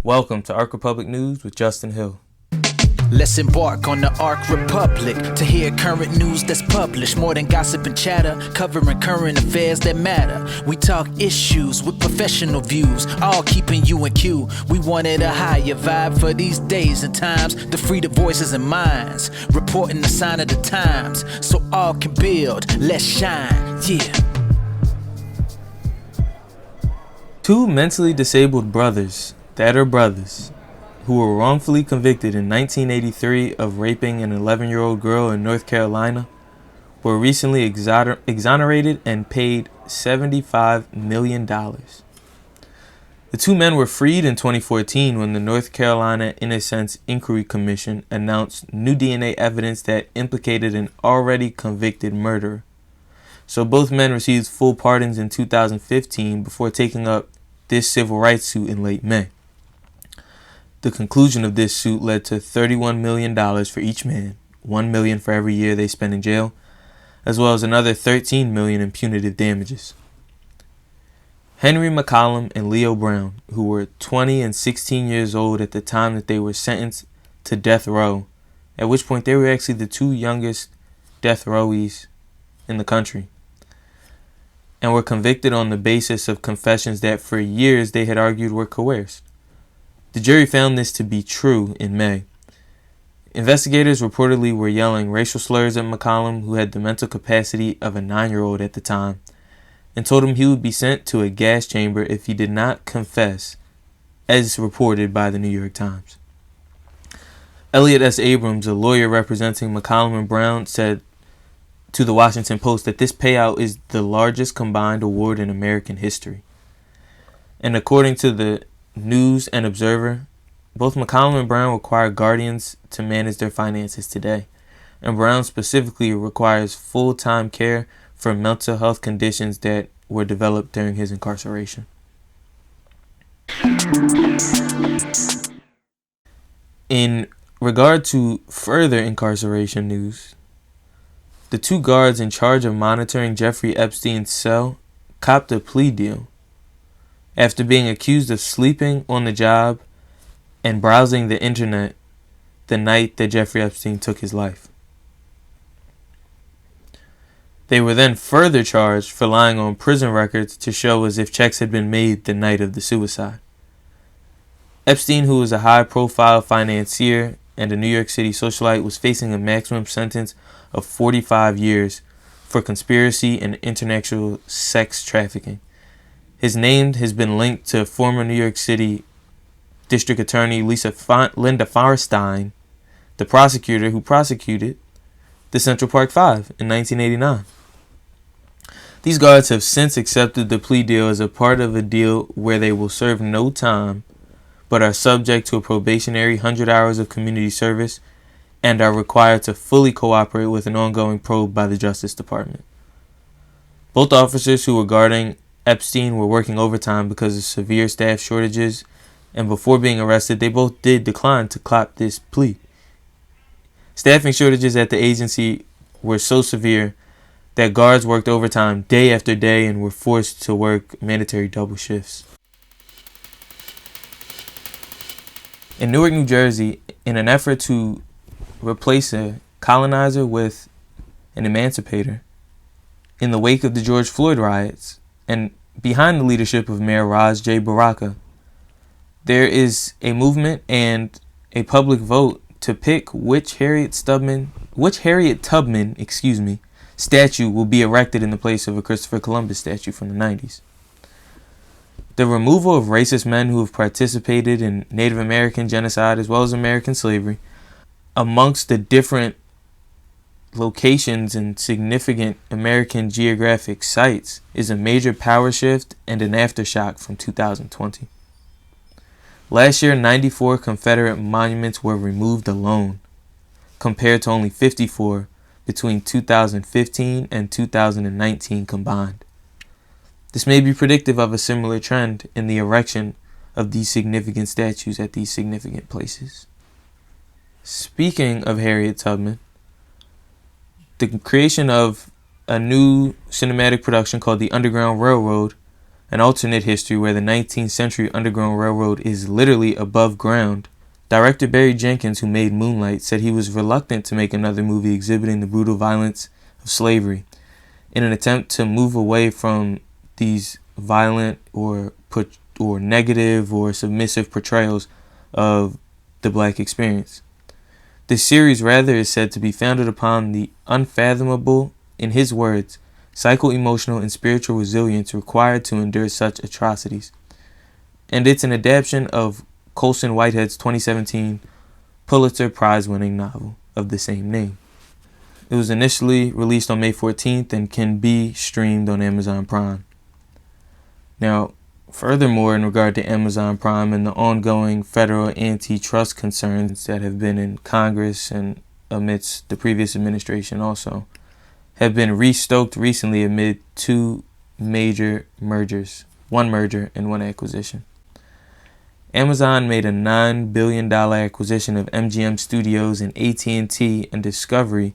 Welcome to Ark Republic News with Justin Hill. Let's embark on the Ark Republic to hear current news that's published. More than gossip and chatter, covering current affairs that matter. We talk issues with professional views, all keeping you in queue. We wanted a higher vibe for these days and times to free the voices and minds, reporting the sign of the times so all can build. Let's shine, yeah. Two mentally disabled brothers that are brothers who were wrongfully convicted in 1983 of raping an 11-year-old girl in North Carolina were recently exonerated and paid $75 million. The two men were freed in 2014 when the North Carolina Innocence Inquiry Commission announced new DNA evidence that implicated an already convicted murderer. So both men received full pardons in 2015 before taking up this civil rights suit in late May. The conclusion of this suit led to $31 million for each man, $1 million for every year they spent in jail, as well as another $13 million in punitive damages. Henry McCollum and Leo Brown, who were 20 and 16 years old at the time that they were sentenced to death row, at which point they were actually the two youngest death rowies in the country, and were convicted on the basis of confessions that for years they had argued were coerced. The jury found this to be true in May. Investigators reportedly were yelling racial slurs at McCollum, who had the mental capacity of a 9-year-old at the time, and told him he would be sent to a gas chamber if he did not confess, as reported by the New York Times. Elliot S. Abrams, a lawyer representing McCollum and Brown, said to the Washington Post that this payout is the largest combined award in American history. And according to the News and Observer, both McCollum and Brown require guardians to manage their finances today, and Brown specifically requires full-time care for mental health conditions that were developed during his incarceration. In regard to further incarceration news, the two guards in charge of monitoring Jeffrey Epstein's cell copped a plea deal after being accused of sleeping on the job and browsing the internet the night that Jeffrey Epstein took his life. They were then further charged for lying on prison records to show as if checks had been made the night of the suicide. Epstein, who was a high-profile financier and a New York City socialite, was facing a maximum sentence of 45 years for conspiracy and international sex trafficking. His name has been linked to former New York City District Attorney Linda Feinstein, the prosecutor who prosecuted the Central Park Five in 1989. These guards have since accepted the plea deal as a part of a deal where they will serve no time but are subject to a probationary 100 hours of community service and are required to fully cooperate with an ongoing probe by the Justice Department. Both officers who were guarding Epstein were working overtime because of severe staff shortages, and before being arrested, they both did decline to cop this plea. Staffing shortages at the agency were so severe that guards worked overtime day after day and were forced to work mandatory double shifts. In Newark, New Jersey, in an effort to replace a colonizer with an emancipator, in the wake of the George Floyd riots, and behind the leadership of Mayor Raj J. Baraka, there is a movement and a public vote to pick which Harriet Tubman, statue will be erected in the place of a Christopher Columbus statue from the 90s. The removal of racist men who have participated in Native American genocide as well as American slavery amongst the different locations and significant American geographic sites is a major power shift and an aftershock from 2020. Last year, 94 Confederate monuments were removed alone, compared to only 54 between 2015 and 2019 combined. This may be predictive of a similar trend in the erection of these significant statues at these significant places. Speaking of Harriet Tubman, the creation of a new cinematic production called The Underground Railroad an alternate history where the 19th century Underground Railroad is literally above ground, director Barry Jenkins, who made Moonlight, said he was reluctant to make another movie exhibiting the brutal violence of slavery in an attempt to move away from these violent or negative or submissive portrayals of the black experience. This series rather is said to be founded upon the unfathomable, in his words, psycho-emotional and spiritual resilience required to endure such atrocities. And it's an adaptation of Colson Whitehead's 2017 Pulitzer Prize-winning novel of the same name. It was initially released on May 14th and can be streamed on Amazon Prime. Now, furthermore, in regard to Amazon Prime and the ongoing federal antitrust concerns that have been in Congress and amidst the previous administration also, have been restoked recently amid two major mergers, one merger and one acquisition. Amazon made a $9 billion acquisition of MGM Studios, and AT&T and Discovery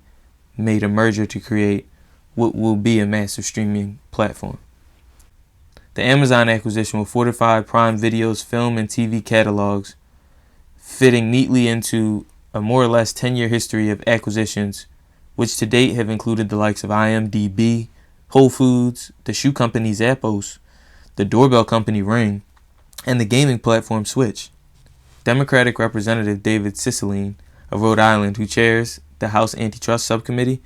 made a merger to create what will be a massive streaming platform. The Amazon acquisition will fortify Prime Video's film and TV catalogs, fitting neatly into a more or less 10-year history of acquisitions, which to date have included the likes of IMDb, Whole Foods, the shoe company Zappos, the doorbell company Ring, and the gaming platform Switch. Democratic Representative David Cicilline of Rhode Island, who chairs the House Antitrust Subcommittee,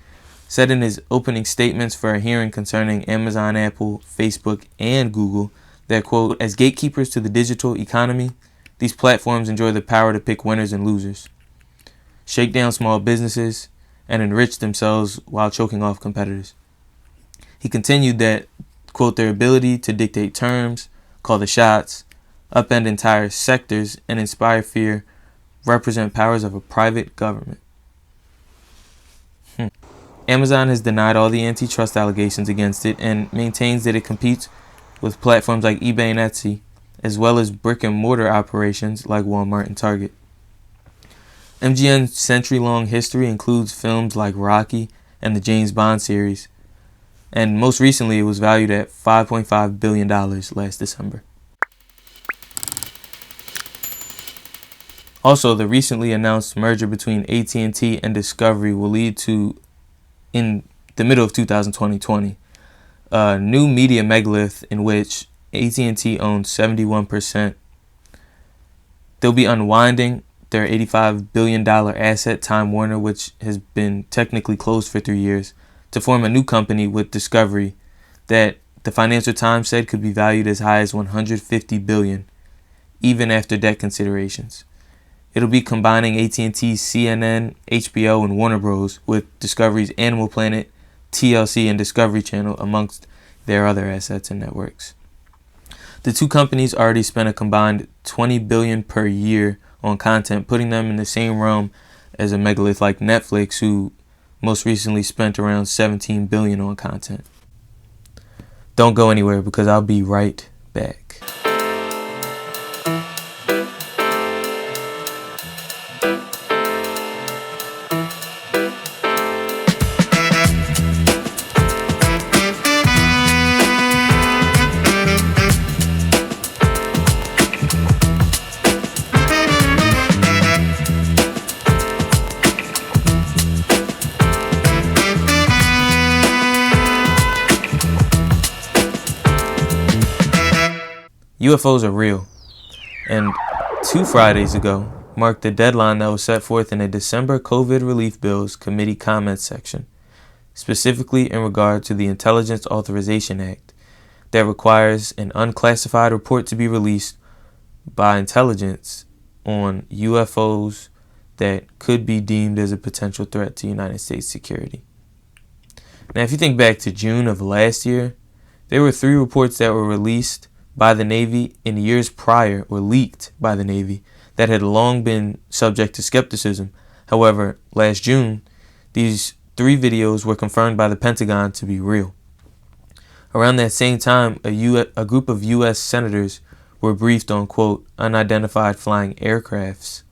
said in his opening statements for a hearing concerning Amazon, Apple, Facebook, and Google that, quote, as gatekeepers to the digital economy, these platforms enjoy the power to pick winners and losers, shake down small businesses, and enrich themselves while choking off competitors. He continued that, quote, their ability to dictate terms, call the shots, upend entire sectors, and inspire fear represent powers of a private government. Amazon has denied all the antitrust allegations against it and maintains that it competes with platforms like eBay and Etsy, as well as brick-and-mortar operations like Walmart and Target. MGM's century-long history includes films like Rocky and the James Bond series, and most recently it was valued at $5.5 billion last December. Also, the recently announced merger between AT&T and Discovery will lead to, in the middle of 2020, a new media megalith in which AT&T owns 71%. They'll be unwinding their $85 billion asset, Time Warner, which has been technically closed for 3 years, to form a new company with Discovery that the Financial Times said could be valued as high as $150 billion, even after debt considerations. It'll be combining AT&T's CNN, HBO, and Warner Bros. With Discovery's Animal Planet, TLC, and Discovery Channel, amongst their other assets and networks. The two companies already spent a combined $20 billion per year on content, putting them in the same realm as a megalith like Netflix, who most recently spent around $17 billion on content. Don't go anywhere because I'll be right back. UFOs are real, and 2 Fridays ago marked the deadline that was set forth in a December COVID relief bills committee comments section, specifically in regard to the Intelligence Authorization Act that requires an unclassified report to be released by intelligence on UFOs that could be deemed as a potential threat to United States security. Now, if you think back to June of last year, there were 3 reports that were released by the Navy in years prior, or leaked by the Navy, that had long been subject to skepticism. However, last June, these 3 videos were confirmed by the Pentagon to be real. Around that same time, a group of U.S. senators were briefed on, quote, unidentified flying aircrafts.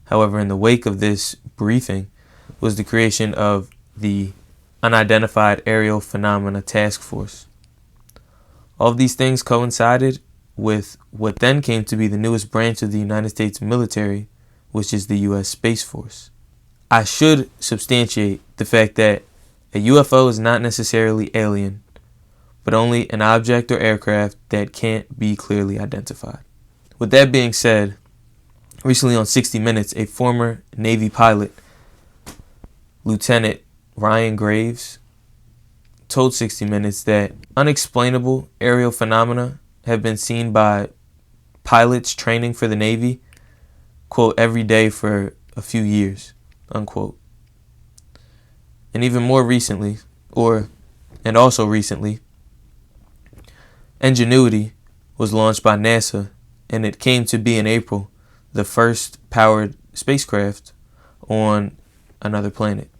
However, in the wake of this briefing was the creation of the Unidentified Aerial Phenomena Task Force. All of these things coincided with what then came to be the newest branch of the United States military, which is the U.S. Space Force. I should substantiate the fact that a UFO is not necessarily alien, but only an object or aircraft that can't be clearly identified. With that being said, recently on 60 Minutes, a former Navy pilot, Lieutenant Ryan Graves, told 60 Minutes that unexplainable aerial phenomena have been seen by pilots training for the Navy, quote, every day for a few years, unquote. And even more recently, also recently, Ingenuity was launched by NASA, and it came to be in April the first powered spacecraft on another planet,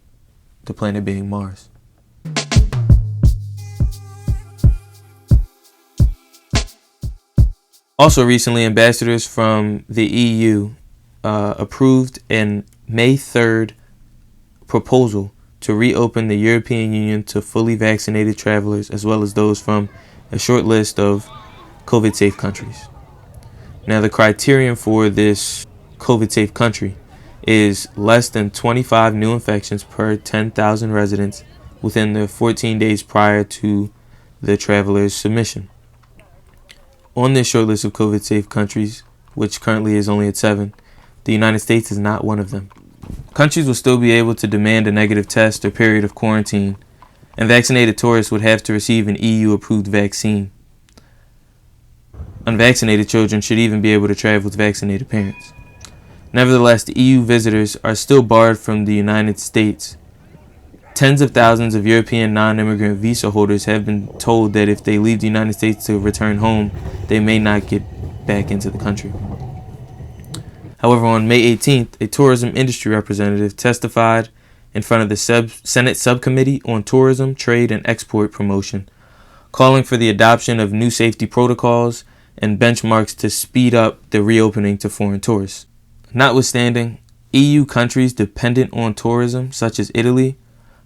the planet being Mars. Also recently, ambassadors from the EU approved an May 3rd proposal to reopen the European Union to fully vaccinated travelers, as well as those from a short list of COVID-safe countries. Now, the criterion for this COVID-safe country is less than 25 new infections per 10,000 residents within the 14 days prior to the traveler's submission. On this short list of COVID-safe countries, which currently is only at 7, the United States is not one of them. Countries will still be able to demand a negative test or period of quarantine, and vaccinated tourists would have to receive an EU-approved vaccine. Unvaccinated children should even be able to travel with vaccinated parents. Nevertheless, the EU visitors are still barred from the United States. Tens of thousands of European non-immigrant visa holders have been told that if they leave the United States to return home, they may not get back into the country. However, on May 18th, a tourism industry representative testified in front of the Senate Subcommittee on Tourism, Trade, and Export Promotion, calling for the adoption of new safety protocols and benchmarks to speed up the reopening to foreign tourists. Notwithstanding, EU countries dependent on tourism, such as Italy,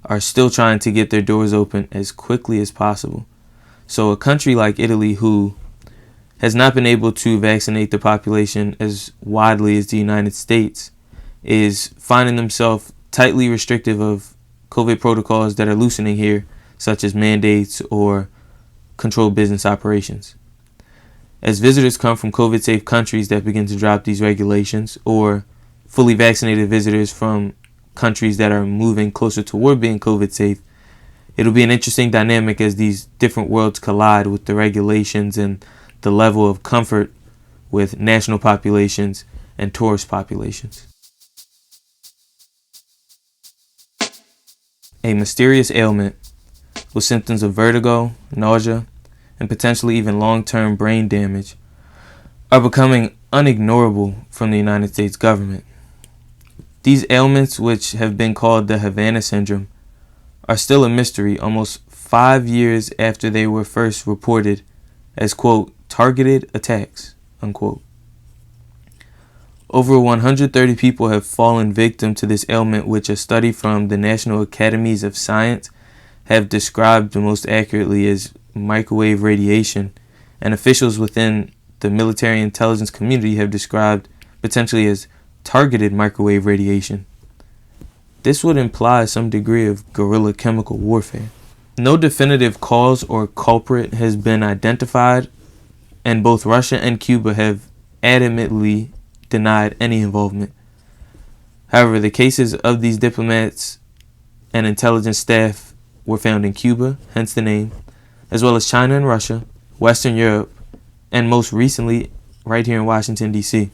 are still trying to get their doors open as quickly as possible. So a country like Italy, who has not been able to vaccinate the population as widely as the United States, is finding themselves tightly restrictive of COVID protocols that are loosening here, such as mandates or controlled business operations. As visitors come from COVID-safe countries that begin to drop these regulations, or fully vaccinated visitors from countries that are moving closer toward being COVID-safe, it'll be an interesting dynamic as these different worlds collide with the regulations and the level of comfort with national populations and tourist populations. A mysterious ailment with symptoms of vertigo, nausea, and potentially even long-term brain damage are becoming unignorable from the United States government. These ailments, which have been called the Havana Syndrome, are still a mystery almost 5 years after they were first reported as, quote, targeted attacks, unquote. Over 130 people have fallen victim to this ailment, which a study from the National Academies of Science have described most accurately as microwave radiation, and officials within the military intelligence community have described potentially as targeted microwave radiation. This would imply some degree of guerrilla chemical warfare. No definitive cause or culprit has been identified, and both Russia and Cuba have adamantly denied any involvement. However, the cases of these diplomats and intelligence staff were found in Cuba, hence the name, as well as China and Russia, Western Europe, and most recently right here in Washington, D.C.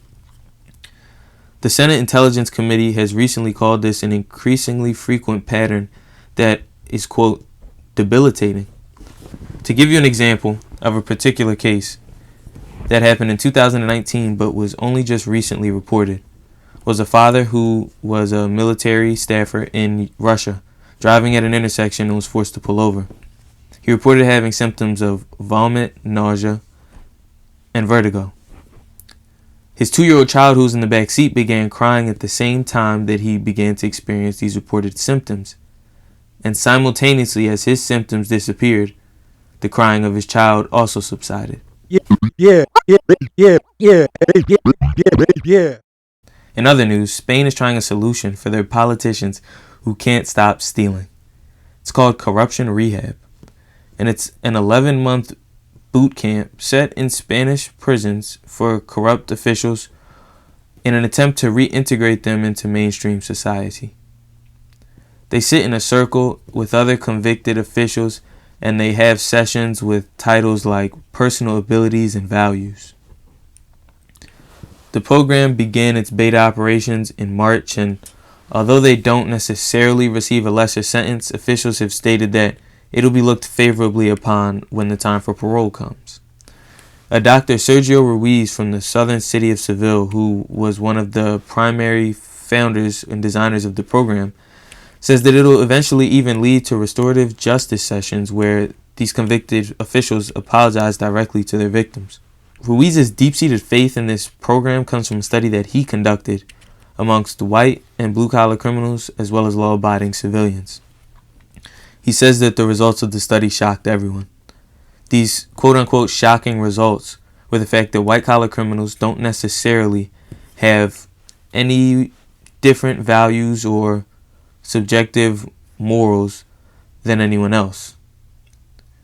The Senate Intelligence Committee has recently called this an increasingly frequent pattern that is, quote, debilitating. To give you an example of a particular case that happened in 2019 but was only just recently reported, was a father who was a military staffer in Russia driving at an intersection and was forced to pull over. He reported having symptoms of vomit, nausea, and vertigo. His 2-year-old child, who was in the back seat, began crying at the same time that he began to experience these reported symptoms. And simultaneously, as his symptoms disappeared, The crying of his child also subsided. Yeah. In other news, Spain is trying a solution for their politicians who can't stop stealing. It's called corruption rehab, and it's an 11-month boot camp set in Spanish prisons for corrupt officials in an attempt to reintegrate them into mainstream society. They sit in a circle with other convicted officials, and they have sessions with titles like personal abilities and values. The program began its beta operations in March, and although they don't necessarily receive a lesser sentence, officials have stated that it'll be looked favorably upon when the time for parole comes. A Dr. Sergio Ruiz from the southern city of Seville, who was one of the primary founders and designers of the program, says that it'll eventually even lead to restorative justice sessions where these convicted officials apologize directly to their victims. Ruiz's deep-seated faith in this program comes from a study that he conducted amongst white and blue-collar criminals as well as law-abiding civilians. He says that the results of the study shocked everyone. These quote-unquote shocking results were the fact that white-collar criminals don't necessarily have any different values or subjective morals than anyone else.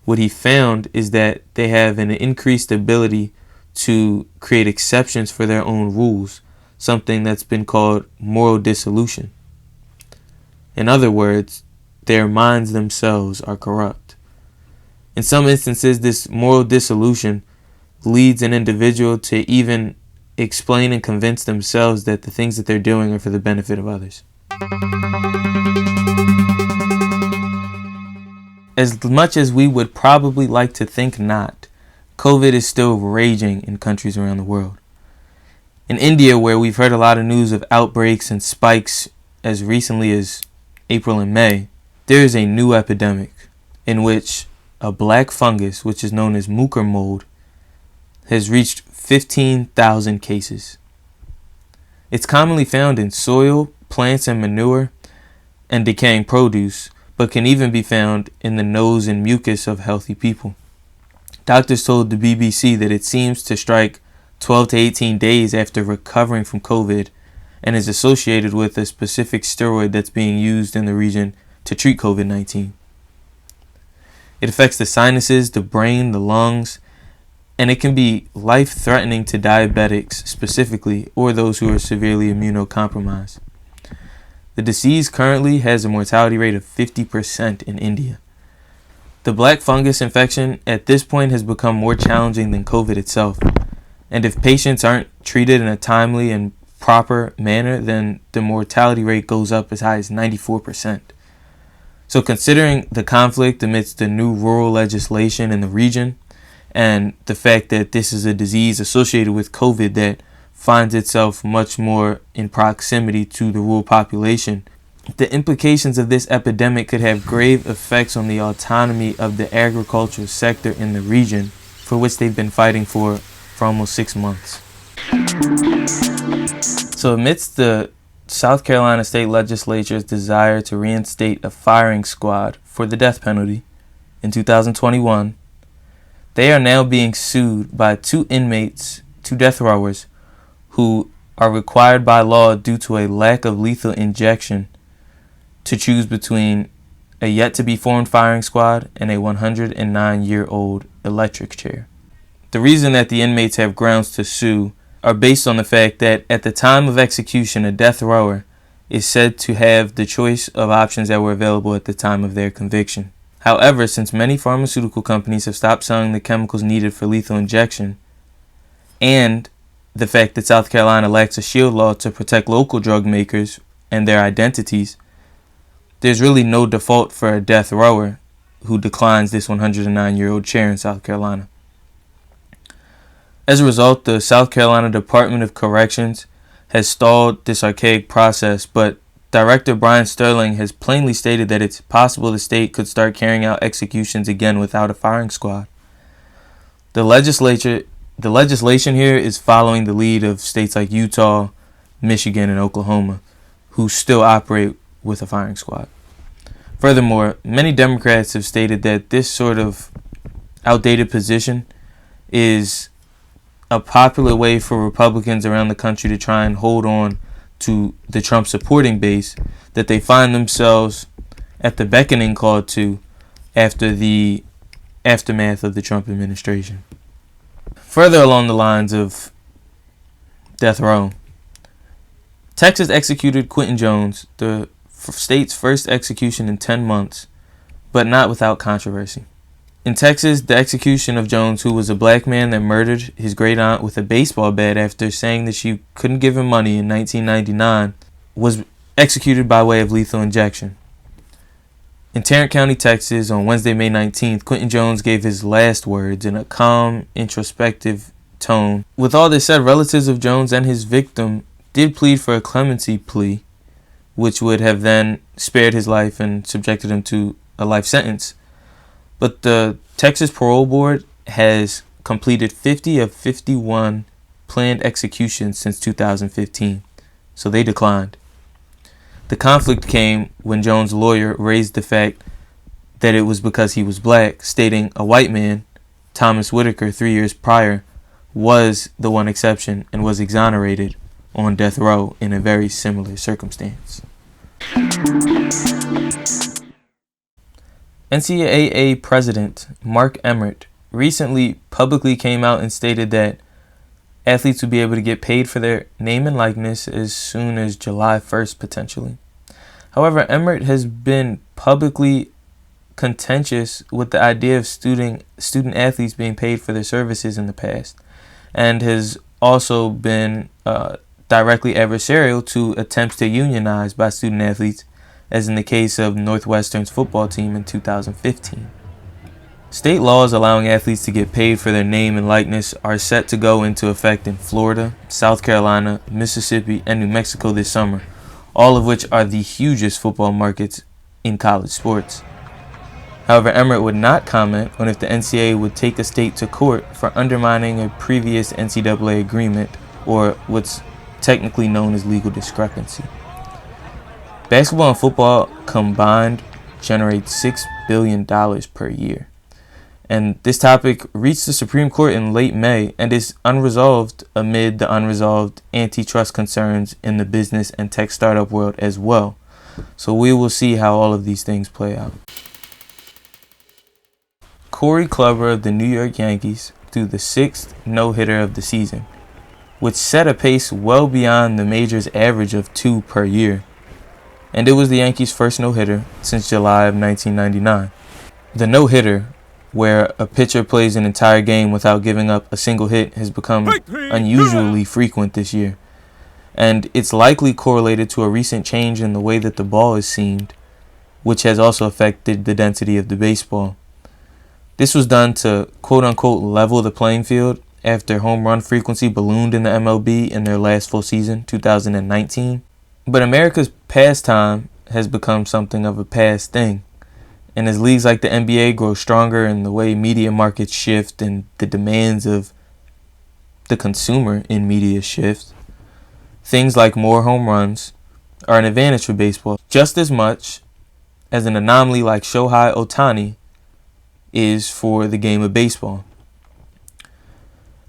What he found is that they have an increased ability to create exceptions for their own rules, something that's been called moral dissolution. In other words, their minds themselves are corrupt. In some instances, this moral dissolution leads an individual to even explain and convince themselves that the things that they're doing are for the benefit of others. As much as we would probably like to think not, COVID is still raging in countries around the world. In India, where we've heard a lot of news of outbreaks and spikes as recently as April and May, there is a new epidemic in which a black fungus, which is known as mucor mold, has reached 15,000 cases. It's commonly found in soil, plants and manure, and decaying produce, but can even be found in the nose and mucus of healthy people. Doctors told the BBC that it seems to strike 12 to 18 days after recovering from COVID and is associated with a specific steroid that's being used in the region to treat COVID-19. It affects the sinuses, the brain, the lungs, and it can be life-threatening to diabetics specifically or those who are severely immunocompromised. The disease currently has a mortality rate of 50% in India. The black fungus infection at this point has become more challenging than COVID itself, and if patients aren't treated in a timely and proper manner, then the mortality rate goes up as high as 94%. So considering the conflict amidst the new rural legislation in the region, and the fact that this is a disease associated with COVID that finds itself much more in proximity to the rural population, the implications of this epidemic could have grave effects on the autonomy of the agricultural sector in the region, for which they've been fighting for almost 6 months. So amidst the South Carolina State Legislature's desire to reinstate a firing squad for the death penalty in 2021, they are now being sued by 2 inmates, 2 death rowers, who are required by law due to a lack of lethal injection to choose between a yet-to-be-formed firing squad and a 109-year-old electric chair. The reason that the inmates have grounds to sue are based on the fact that at the time of execution, a death rower is said to have the choice of options that were available at the time of their conviction. However, since many pharmaceutical companies have stopped selling the chemicals needed for lethal injection, and the fact that South Carolina lacks a shield law to protect local drug makers and their identities, there's really no default for a death rower who declines this 109-year-old chair in South Carolina. As a result, the South Carolina Department of Corrections has stalled this archaic process, but Director Brian Sterling has plainly stated that it's possible the state could start carrying out executions again without a firing squad. The legislation here is following the lead of states like Utah, Michigan, and Oklahoma, who still operate with a firing squad. Furthermore, many Democrats have stated that this sort of outdated position is a popular way for Republicans around the country to try and hold on to the Trump supporting base that they find themselves at the beckoning call to after the aftermath of the Trump administration. Further along the lines of death row, Texas executed Quentin Jones, the state's first execution in 10 months, but not without controversy. In Texas, the execution of Jones, who was a black man that murdered his great aunt with a baseball bat after saying that she couldn't give him money in 1999, was executed by way of lethal injection. In Tarrant County, Texas, on Wednesday, May 19th, Quentin Jones gave his last words in a calm, introspective tone. With all this said, relatives of Jones and his victim did plead for a clemency plea, which would have then spared his life and subjected him to a life sentence. But the Texas Parole Board has completed 50 of 51 planned executions since 2015, so they declined. The conflict came when Jones' lawyer raised the fact that it was because he was black, stating a white man, Thomas Whitaker, 3 years prior, was the one exception and was exonerated on death row in a very similar circumstance. NCAA President Mark Emmert recently publicly came out and stated that athletes would be able to get paid for their name and likeness as soon as July 1st, potentially. However, Emmert has been publicly contentious with the idea of student athletes being paid for their services in the past, and has also been directly adversarial to attempts to unionize by student athletes, as in the case of Northwestern's football team in 2015. State laws allowing athletes to get paid for their name and likeness are set to go into effect in Florida, South Carolina, Mississippi, and New Mexico this summer, all of which are the hugest football markets in college sports. However, Emmert would not comment on if the NCAA would take a state to court for undermining a previous NCAA agreement, or what's technically known as legal discrepancy. Basketball and football combined generate $6 billion per year. And this topic reached the Supreme Court in late May and is unresolved amid the unresolved antitrust concerns in the business and tech startup world as well. So we will see how all of these things play out. Corey Kluber of the New York Yankees threw the 6th no-hitter of the season, which set a pace well beyond the major's average of 2 per year. And it was the Yankees' first no-hitter since July of 1999. The no-hitter, where a pitcher plays an entire game without giving up a single hit, has become unusually frequent this year. And it's likely correlated to a recent change in the way that the ball is seamed, which has also affected the density of the baseball. This was done to quote-unquote level the playing field after home run frequency ballooned in the MLB in their last full season, 2019. But America's pastime has become something of a past thing. And as leagues like the NBA grow stronger and the way media markets shift and the demands of the consumer in media shift, things like more home runs are an advantage for baseball just as much as an anomaly like Shohei Ohtani is for the game of baseball.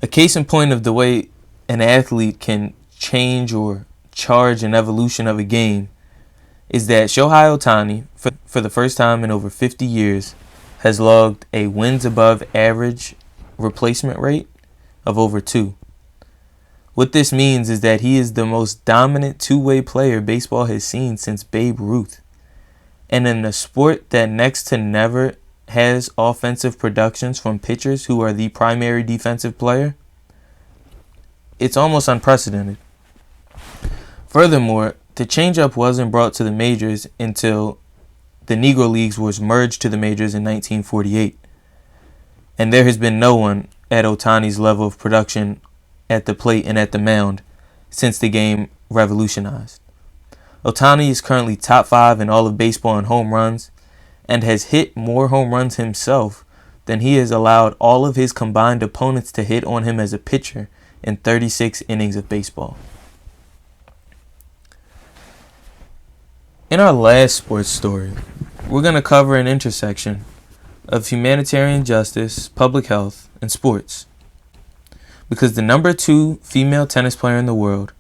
A case in point of the way an athlete can change or charge an evolution of a game is that Shohei Ohtani, for the first time in over 50 years, has logged a wins above average replacement rate of over 2. What this means is that he is the most dominant two-way player baseball has seen since Babe Ruth. And in a sport that next to never has offensive productions from pitchers who are the primary defensive player, it's almost unprecedented. Furthermore, the changeup wasn't brought to the majors until the Negro Leagues was merged to the majors in 1948. And there has been no one at Ohtani's level of production at the plate and at the mound since the game revolutionized. Ohtani is currently top 5 in all of baseball in home runs and has hit more home runs himself than he has allowed all of his combined opponents to hit on him as a pitcher in 36 innings of baseball. In our last sports story, we're going to cover an intersection of humanitarian justice, public health, and sports. Because the number 2 female tennis player in the world,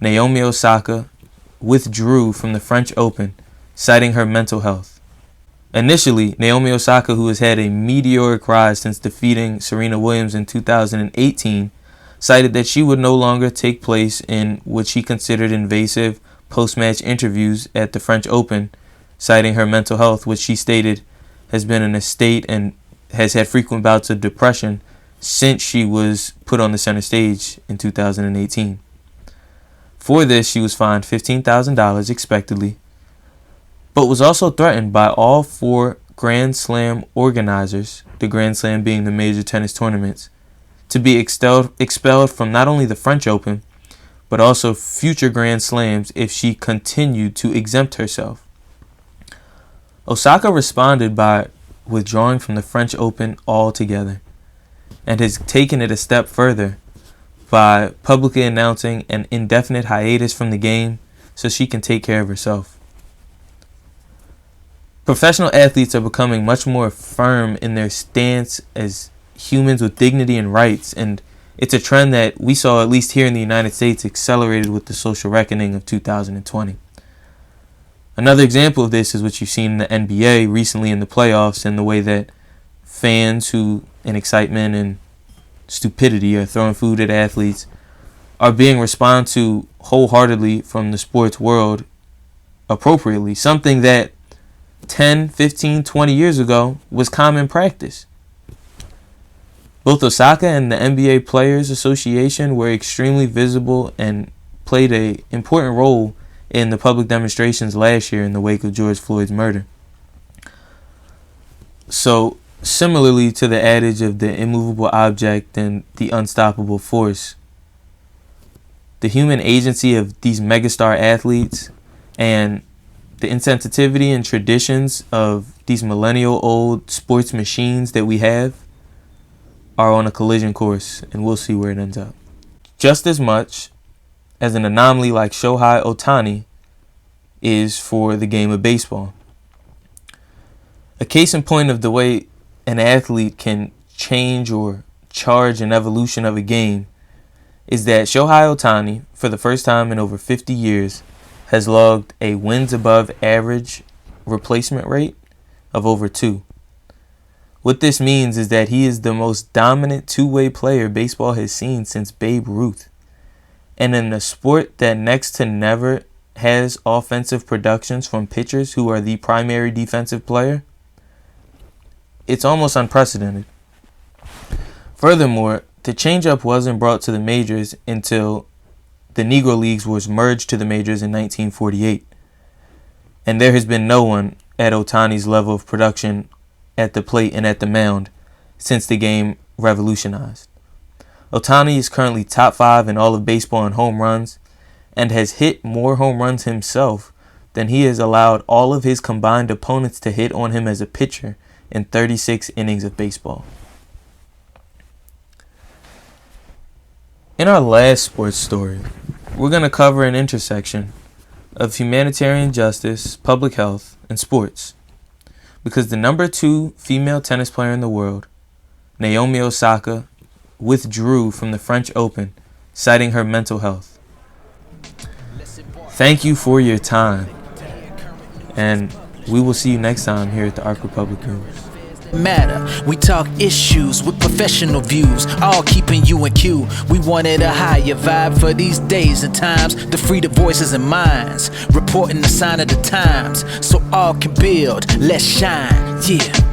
Naomi Osaka, withdrew from the French Open, citing her mental health. Initially, Naomi Osaka, who has had a meteoric rise since defeating Serena Williams in 2018, cited that she would no longer take place in what she considered invasive post-match interviews at the French Open, citing her mental health, which she stated has been in a state and has had frequent bouts of depression since she was put on the center stage in 2018. For this, she was fined $15,000 expectedly, but was also threatened by all 4 Grand Slam organizers, the Grand Slam being the major tennis tournaments, to be expelled from not only the French Open, but also future Grand Slams if she continued to exempt herself. Osaka responded by withdrawing from the French Open altogether, and has taken it a step further by publicly announcing an indefinite hiatus from the game so she can take care of herself. Professional athletes are becoming much more firm in their stance as humans with dignity and rights, and it's a trend that we saw, at least here in the United States, accelerated with the social reckoning of 2020. Another example of this is what you've seen in the NBA recently in the playoffs, and the way that fans who, in excitement and stupidity, are throwing food at athletes are being responded to wholeheartedly from the sports world appropriately, something that 10, 15, 20 years ago was common practice. Both Osaka and the NBA Players Association were extremely visible and played an important role in the public demonstrations last year in the wake of George Floyd's murder. So, similarly to the adage of the immovable object and the unstoppable force, the human agency of these megastar athletes and the insensitivity and traditions of these millennial-old sports machines that we have are on a collision course, and we'll see where it ends up. Just as much as an anomaly like Shohei Ohtani is for the game of baseball. A case in point of the way an athlete can change or charge an evolution of a game is that Shohei Ohtani, for the first time in over 50 years, has logged a wins above average replacement rate of over 2. What this means is that he is the most dominant two-way player baseball has seen since Babe Ruth. And in a sport that next to never has offensive productions from pitchers who are the primary defensive player, it's almost unprecedented. Furthermore, the changeup wasn't brought to the majors until the Negro Leagues was merged to the majors in 1948. And there has been no one at Ohtani's level of production at the plate and at the mound since the game revolutionized. Ohtani is currently top 5 in all of baseball in home runs and has hit more home runs himself than he has allowed all of his combined opponents to hit on him as a pitcher in 36 innings of baseball. In our last sports story, we're going to cover an intersection of humanitarian justice, public health, and sports. Because the number 2 female tennis player in the world, Naomi Osaka, withdrew from the French Open, citing her mental health. Thank you for your time, and we will see you next time here at the Ark Republic News. Matter. We talk issues with professional views, all keeping you in queue. We wanted a higher vibe for these days and times, to free the voices and minds, reporting the sign of the times, so all can build, let's shine, yeah.